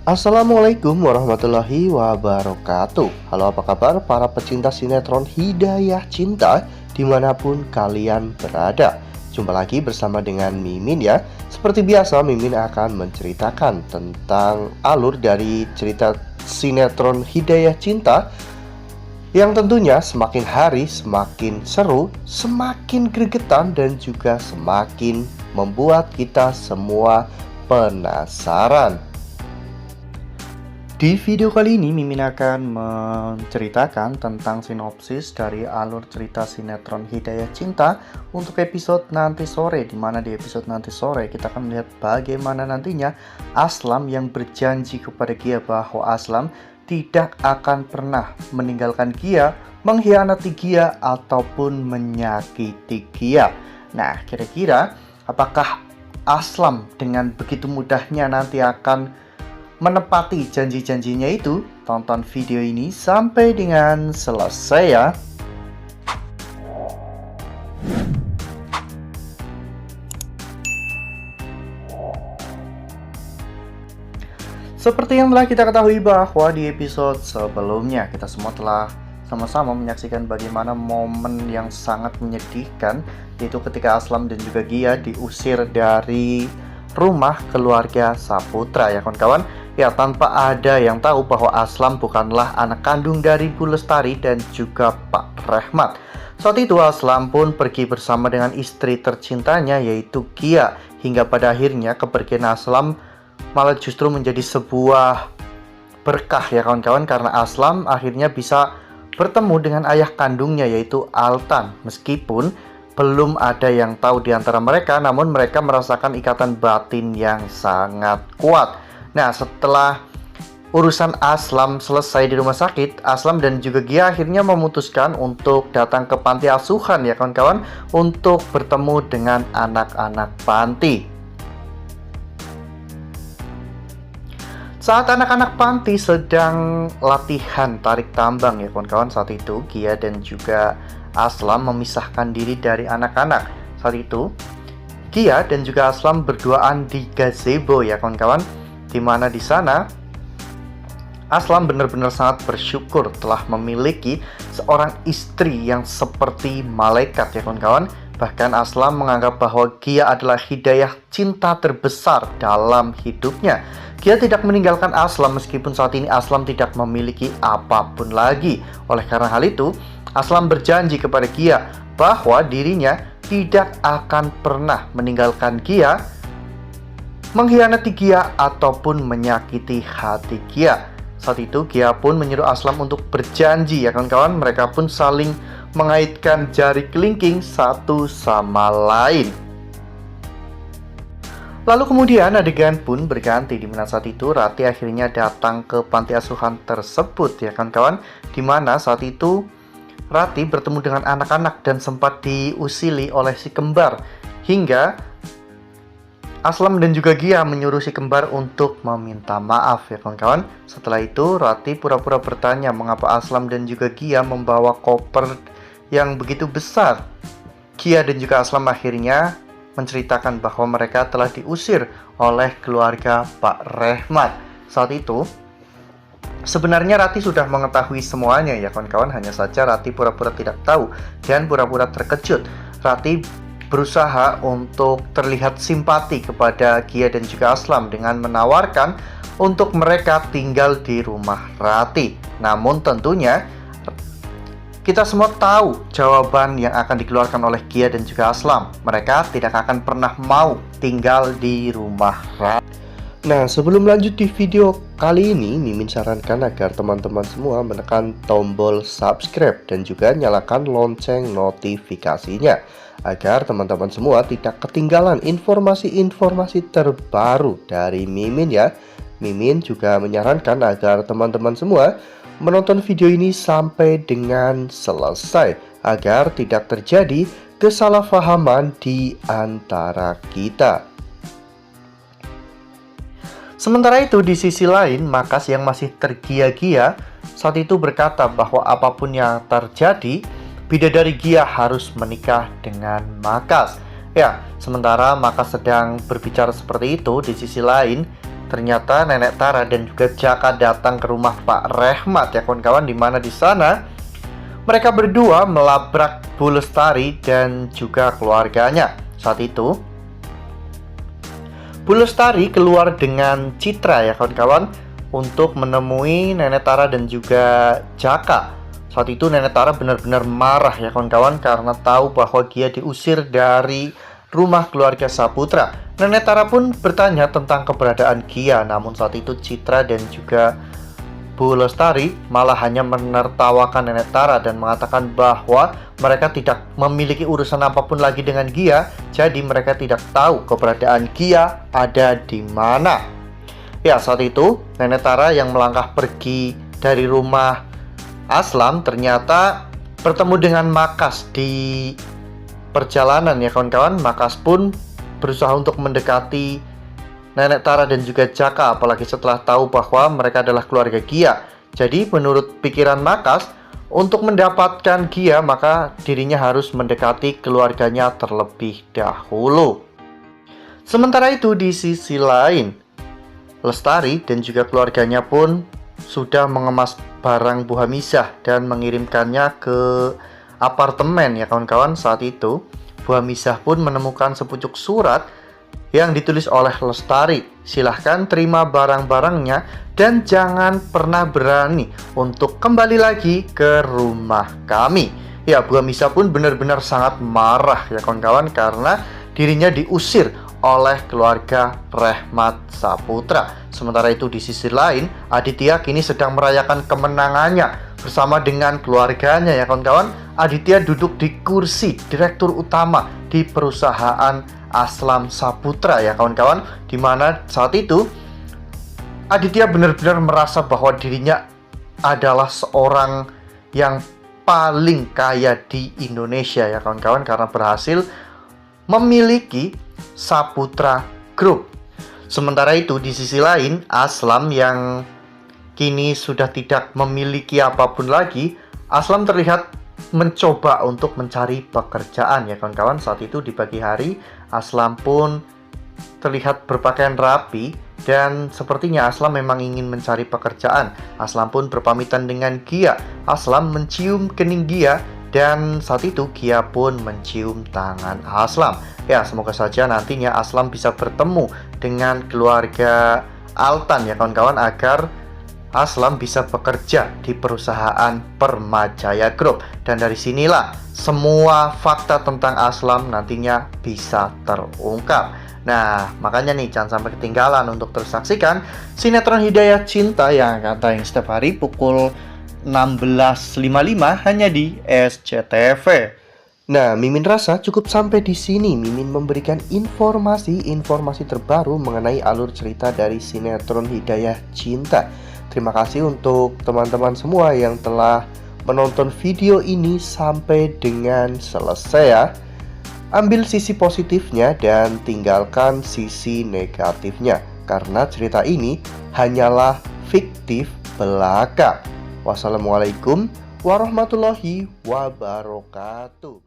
Assalamualaikum warahmatullahi wabarakatuh. Halo, apa kabar para pecinta sinetron Hidayah Cinta dimanapun kalian berada. Jumpa lagi bersama dengan Mimin ya. Seperti biasa, Mimin akan menceritakan tentang alur dari cerita sinetron Hidayah Cinta yang tentunya semakin hari semakin seru, semakin gregetan, dan juga semakin membuat kita semua penasaran. Di video kali ini Mimin akan menceritakan tentang sinopsis dari alur cerita sinetron Hidayah Cinta untuk episode nanti sore, di mana di episode nanti sore kita akan melihat bagaimana nantinya Aslam yang berjanji kepada Gia bahwa Aslam tidak akan pernah meninggalkan Gia, mengkhianati Gia ataupun menyakiti Gia. Nah, kira-kira apakah Aslam dengan begitu mudahnya nanti akan menepati janji-janjinya itu? Tonton video ini sampai dengan selesai ya. Seperti yang telah kita ketahui bahwa di episode sebelumnya kita semua telah sama-sama menyaksikan bagaimana momen yang sangat menyedihkan, yaitu ketika Aslam dan juga Gia diusir dari rumah keluarga Saputra ya kawan-kawan. Ya, tanpa ada yang tahu bahwa Aslam bukanlah anak kandung dari Bu Lestari dan juga Pak Rehmat. Saat itu Aslam pun pergi bersama dengan istri tercintanya yaitu Gia, hingga pada akhirnya kepergian Aslam malah justru menjadi sebuah berkah ya kawan-kawan, karena Aslam akhirnya bisa bertemu dengan ayah kandungnya yaitu Altan. Meskipun belum ada yang tahu di antara mereka, namun mereka merasakan ikatan batin yang sangat kuat. Nah, setelah urusan Aslam selesai di rumah sakit, Aslam dan juga Gia akhirnya memutuskan untuk datang ke panti asuhan ya kawan-kawan, untuk bertemu dengan anak-anak panti. Saat anak-anak panti sedang latihan tarik tambang ya kawan-kawan, saat itu Gia dan juga Aslam memisahkan diri dari anak-anak. Saat itu Gia dan juga Aslam berduaan di gazebo ya kawan-kawan, di mana di sana Aslam benar-benar sangat bersyukur telah memiliki seorang istri yang seperti malaikat ya kawan-kawan. Bahkan Aslam menganggap bahwa Gia adalah hidayah cinta terbesar dalam hidupnya. Gia tidak meninggalkan Aslam meskipun saat ini Aslam tidak memiliki apapun lagi. Oleh karena hal itu, Aslam berjanji kepada Gia bahwa dirinya tidak akan pernah meninggalkan Gia, mengkhianati Gia ataupun menyakiti hati Gia. Saat itu Gia pun menyuruh Aslam untuk berjanji ya kawan-kawan. Mereka pun saling mengaitkan jari kelingking satu sama lain. Lalu kemudian adegan pun berganti, di mana saat itu Rati akhirnya datang ke panti asuhan tersebut ya kawan-kawan, di mana saat itu Rati bertemu dengan anak-anak dan sempat diusili oleh si kembar, hingga Aslam dan juga Gia menyuruh si kembar untuk meminta maaf ya kawan-kawan. Setelah itu Rati pura-pura bertanya mengapa Aslam dan juga Gia membawa koper yang begitu besar. Gia dan juga Aslam akhirnya menceritakan bahwa mereka telah diusir oleh keluarga Pak Rehmat. Saat itu sebenarnya Rati sudah mengetahui semuanya ya kawan-kawan, hanya saja Rati pura-pura tidak tahu dan pura-pura terkejut. Rati berusaha untuk terlihat simpati kepada Gia dan juga Aslam dengan menawarkan untuk mereka tinggal di rumah Rati. Namun tentunya kita semua tahu jawaban yang akan dikeluarkan oleh Gia dan juga Aslam. Mereka tidak akan pernah mau tinggal di rumah Rati. Nah, sebelum lanjut di video kali ini, Mimin sarankan agar teman-teman semua menekan tombol subscribe dan juga nyalakan lonceng notifikasinya, agar teman-teman semua tidak ketinggalan informasi-informasi terbaru dari Mimin ya. Mimin juga menyarankan agar teman-teman semua menonton video ini sampai dengan selesai, agar tidak terjadi kesalahpahaman di antara kita. Sementara itu di sisi lain, Makas yang masih tergia-gia saat itu berkata bahwa apapun yang terjadi, bidadari Gia harus menikah dengan Makas. Ya, sementara Makas sedang berbicara seperti itu, di sisi lain ternyata Nenek Tara dan juga Jaka datang ke rumah Pak Rehmat ya kawan-kawan, di mana di sana mereka berdua melabrak Bu Lestari dan juga keluarganya. Saat itu Bu Lestari keluar dengan Citra ya kawan-kawan untuk menemui Nenek Tara dan juga Jaka. Saat itu Nenek Tara benar-benar marah ya kawan-kawan karena tahu bahwa Gia diusir dari rumah keluarga Saputra. Nenek Tara pun bertanya tentang keberadaan Gia, namun saat itu Citra dan juga Bu Lestari malah hanya menertawakan Nenek Tara dan mengatakan bahwa mereka tidak memiliki urusan apapun lagi dengan Gia, jadi mereka tidak tahu keberadaan Gia ada di mana. Ya, saat itu Nenek Tara yang melangkah pergi dari rumah Aslam ternyata bertemu dengan Makas di perjalanan ya kawan-kawan. Makas pun berusaha untuk mendekati Nenek Tara dan juga Jaka, apalagi setelah tahu bahwa mereka adalah keluarga Gia. Jadi menurut pikiran Makas, untuk mendapatkan Gia maka dirinya harus mendekati keluarganya terlebih dahulu. Sementara itu di sisi lain, Lestari dan juga keluarganya pun sudah mengemas barang Bu Hamisah dan mengirimkannya ke apartemen ya kawan-kawan. Saat itu Bu Hamisah pun menemukan sepucuk surat yang ditulis oleh Lestari. Silahkan terima barang-barangnya dan jangan pernah berani untuk kembali lagi ke rumah kami. Ya, Bu Hamisah pun benar-benar sangat marah ya kawan-kawan karena dirinya diusir oleh keluarga Rehmat Saputra. Sementara itu di sisi lain, Aditya kini sedang merayakan kemenangannya bersama dengan keluarganya ya kawan-kawan. Aditya duduk di kursi direktur utama di perusahaan Aslam Saputra ya kawan-kawan, dimana saat itu Aditya benar-benar merasa bahwa dirinya adalah seorang yang paling kaya di Indonesia ya kawan-kawan, karena berhasil memiliki Saputra Group. Sementara itu di sisi lain, Aslam yang kini sudah tidak memiliki apapun lagi, Aslam terlihat mencoba untuk mencari pekerjaan ya kawan-kawan. Saat itu di pagi hari, Aslam pun terlihat berpakaian rapi dan sepertinya Aslam memang ingin mencari pekerjaan. Aslam pun berpamitan dengan Gia. Aslam mencium kening Gia dan saat itu Gia pun mencium tangan Aslam. Ya, semoga saja nantinya Aslam bisa bertemu dengan keluarga Altan ya kawan-kawan, agar Aslam bisa bekerja di perusahaan Permajaya Group. Dan dari sinilah semua fakta tentang Aslam nantinya bisa terungkap. Nah, makanya nih jangan sampai ketinggalan untuk terus saksikan sinetron Hidayah Cinta yang akan tayang setiap hari pukul 16.55 hanya di SCTV. Nah, Mimin rasa cukup sampai di sini. Mimin memberikan informasi terbaru mengenai alur cerita dari sinetron Hidayah Cinta. Terima kasih untuk teman-teman semua yang telah menonton video ini sampai dengan selesai ya. Ambil sisi positifnya dan tinggalkan sisi negatifnya, karena cerita ini hanyalah fiktif belaka. Wassalamualaikum warahmatullahi wabarakatuh.